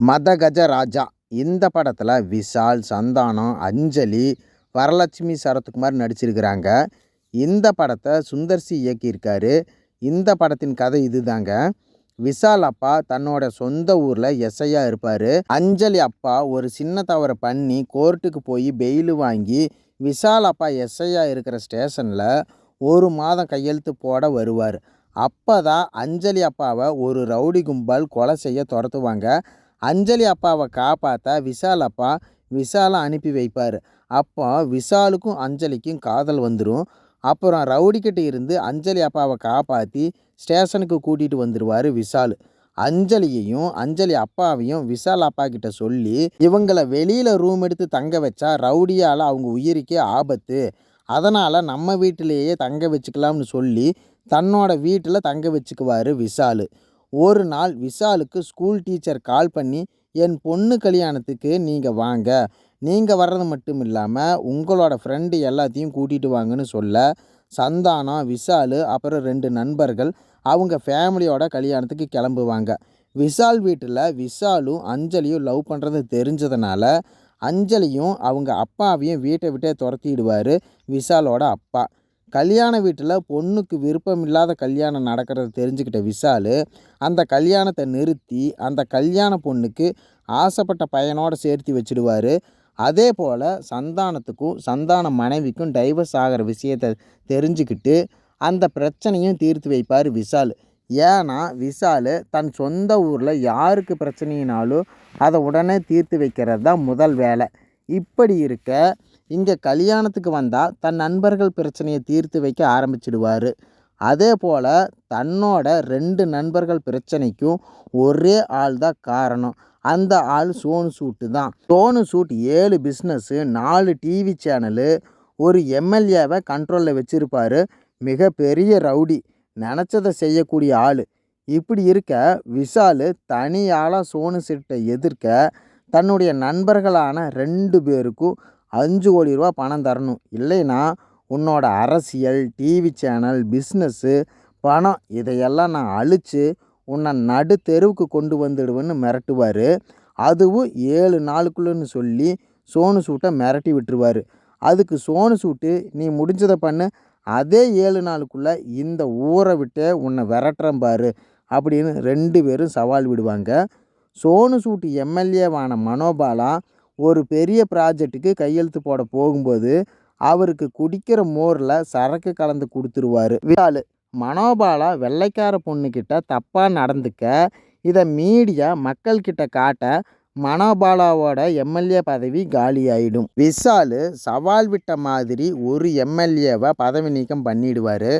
மதகஜ ராஜா இந்த படத்தில் விஷால், சந்தானம், அஞ்சலி, வரலட்சுமி சரத்குமார் நடிச்சிருக்கிறாங்க. இந்த படத்தை சுந்தர்சி இயக்கியிருக்காரு. இந்த படத்தின் கதை இதுதாங்க. விஷால் அப்பா தன்னோட சொந்த ஊரில் எஸ்ஐயா இருப்பார். அஞ்சலி அப்பா ஒரு சின்ன தவறை பண்ணி கோர்ட்டுக்கு போய் பெயில் வாங்கி விஷால் அப்பா எஸ்ஐயா இருக்கிற ஸ்டேஷனில் 1 மாதம் கையெழுத்து போட வருவார். அப்போ தான் அஞ்சலி அப்பாவை ஒரு ரவுடி கும்பல் கொலை செய்ய துரத்துவாங்க. அஞ்சலி அப்பாவை காப்பாற்ற விஷால் அப்பா விஷாலை அனுப்பி வைப்பார். அப்போ விஷாலுக்கும் அஞ்சலிக்கும் காதல் வந்துடும். அப்புறம் ரவுடிக்கிட்ட இருந்து அஞ்சலி அப்பாவை காப்பாற்றி ஸ்டேஷனுக்கு கூட்டிகிட்டு வந்துடுவார் விஷால். அஞ்சலியையும் அஞ்சலி அப்பாவையும் விஷால் அப்பா கிட்ட சொல்லி இவங்களை வெளியில் ரூம் எடுத்து தங்க வச்சா ரவுடியால் அவங்க உயிருக்கே ஆபத்து, அதனால் நம்ம வீட்டிலேயே தங்க வச்சுக்கலாம்னு சொல்லி தன்னோட வீட்டில் தங்க வச்சுக்குவார் விஷால். ஒரு நாள் விஷாலுக்கு ஸ்கூல் டீச்சர் கால் பண்ணி என் பொண்ணு கல்யாணத்துக்கு நீங்கள் வாங்க, நீங்கள் வர்றது மட்டும் இல்லாமல் உங்களோட ஃப்ரெண்டு எல்லாத்தையும் கூட்டிகிட்டு வாங்கன்னு சொல்ல சந்தானம், விஷால் அப்புறம் 2 நண்பர்கள் அவங்க ஃபேமிலியோட கல்யாணத்துக்கு கிளம்புவாங்க. விஷால் வீட்டில் விஷாலும் அஞ்சலியும் லவ் பண்ணுறது தெரிஞ்சதுனால அஞ்சலியும் அவங்க அப்பாவையும் வீட்டை விட்டே துரத்திடுவார் விஷாலோட அப்பா. கல்யாண வீட்டில் பொண்ணுக்கு விருப்பம் இல்லாத கல்யாணம் நடக்கிறத தெரிஞ்சுக்கிட்ட விஷால் அந்த கல்யாணத்தை நிறுத்தி அந்த கல்யாண பொண்ணுக்கு ஆசைப்பட்ட பையனோடு சேர்த்து வச்சுடுவார். அதே போல் சந்தானத்துக்கும் சந்தான மனைவிக்கும் டைவர்ஸ் ஆகிற விஷயத்தை தெரிஞ்சுக்கிட்டு அந்த பிரச்சனையும் தீர்த்து வைப்பார் விஷால். ஏன்னா விஷால் தன் சொந்த ஊரில் யாருக்கு பிரச்சனையினாலும் அதை உடனே தீர்த்து வைக்கிறது தான் முதல் வேலை. இப்படி இருக்க இங்கே கல்யாணத்துக்கு வந்தால் தன் நண்பர்கள் பிரச்சனையை தீர்த்து வைக்க ஆரம்பிச்சிடுவார். அதே போல் தன்னோட 2 நண்பர்கள் பிரச்சனைக்கும் ஒரே ஆள் தான் காரணம். அந்த ஆள் சோனு சூட்டு தான். Sonu Sood 7 business, 4 TV channel, ஒரு எம்எல்ஏவை கண்ட்ரோலில் வச்சுருப்பார். மிகப்பெரிய ரவுடி, நினச்சதை செய்யக்கூடிய ஆள். இப்படி இருக்க விஷால் தனியாளாக சோனு சூட்டை எதிர்க்க தன்னுடைய நண்பர்களான 2 பேருக்கும் 5 கோடி ரூபா பணம் தரணும், இல்லைன்னா உன்னோட அரசியல், டிவி சேனல், பிஸ்னஸ்ஸு, பணம் இதையெல்லாம் நான் அழித்து உன்னை நடு தெருவுக்கு கொண்டு வந்துடுவேன்னு மிரட்டுவார். அதுவும் 7 நாளுக்குள்ளன்னு சொல்லி சோனு சூட்டை மிரட்டி விட்டுருவார். அதுக்கு சோனு சூட்டு நீ முடிஞ்சதை பண்ணு, அதே 7 நாளுக்குள்ளே இந்த ஊரை விட்டு உன்னை விரட்டுறேன் பாரு அப்படின்னு 2 பேரும் சவால் விடுவாங்க. சோனு சூட்டு எம்எல்ஏவான மனோபாலா ஒரு பெரிய ப்ராஜெக்ட்டுக்கு கையெழுத்து போட போகும்போது அவருக்கு குடிக்கிற மோரில் சரக்கு கலந்து கொடுத்துருவார் விஷால். மனோபாலா வெள்ளைக்கார பொண்ணுக்கிட்ட தப்பாக நடந்துக்க இதை மீடியா மக்கள்கிட்ட காட்ட மனோபாலாவோட எம்எல்ஏ பதவி காலியாயிடும். விஷால் சவால் விட்ட மாதிரி ஒரு எம்எல்ஏவை பதவி நீக்கம் பண்ணிடுவார்.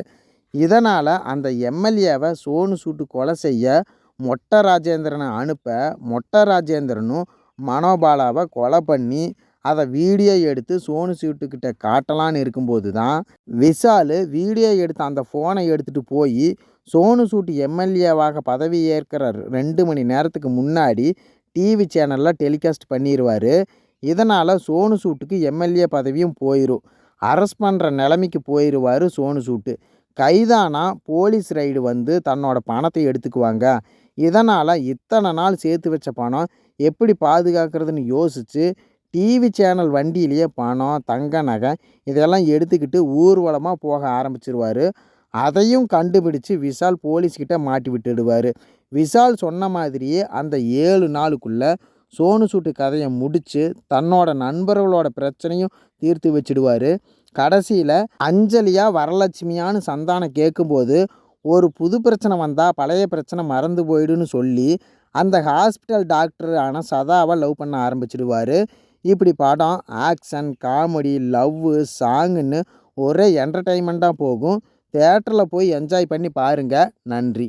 இதனால் அந்த எம்எல்ஏவை சோனு சூட்டு கொலை செய்ய மொட்டை ராஜேந்திரனை அனுப்ப மொட்டை ராஜேந்திரனும் மனோபாலாவை கொலை பண்ணி அதை வீடியோ எடுத்து சோனு சூட்டுக்கிட்ட காட்டலான்னு இருக்கும்போது தான் விஷால் வீடியோ எடுத்து அந்த ஃபோனை எடுத்துகிட்டு போய் சோனு சூட்டு எம்எல்ஏவாக பதவி ஏற்கிற 2 மணி நேரத்துக்கு முன்னாடி டிவி சேனலில் டெலிகாஸ்ட் பண்ணிடுவார். இதனால் சோனு சூட்டுக்கு எம்எல்ஏ பதவியும் போயிடும். அரெஸ்ட் பண்ணுற நிலைமைக்கு போயிடுவார் சோனு சூட்டு. கைதானா போலீஸ் ரைடு வந்து தன்னோட பணத்தை எடுத்துக்குவாங்க. இதனால் இத்தனை நாள் சேர்த்து வச்ச பணம் எப்படி பாதுகாக்கிறதுன்னு யோசித்து டிவி சேனல் வண்டியிலேயே பணம், தங்க நகை இதெல்லாம் எடுத்துக்கிட்டு ஊர்வலமாக போக ஆரம்பிச்சிருவார். அதையும் கண்டுபிடிச்சு விஷால் போலீஸ்கிட்ட மாட்டி விட்டுடுவார். விஷால் சொன்ன மாதிரியே அந்த 7 நாளுக்குள்ளே சோனு சூட்டு கதையை முடித்து தன்னோட நண்பர்களோட பிரச்சனையும் தீர்த்து வச்சிடுவார். கடைசியில் அஞ்சலியா வரலட்சுமியான்னு சந்தானம் கேட்கும்போது ஒரு புது பிரச்சனை வந்தால் பழைய பிரச்சனை மறந்து போயிடுன்னு சொல்லி அந்த ஹாஸ்பிட்டல் டாக்டரான சதாவை லவ் பண்ண ஆரம்பிச்சிடுவார். இப்படி படம் ஆக்ஷன், காமெடி, லவ்வு, சாங்குன்னு ஒரே என்டர்டெயின்மெண்ட்டாக போகும். தியேட்டரில் போய் என்ஜாய் பண்ணி பாருங்கள். நன்றி.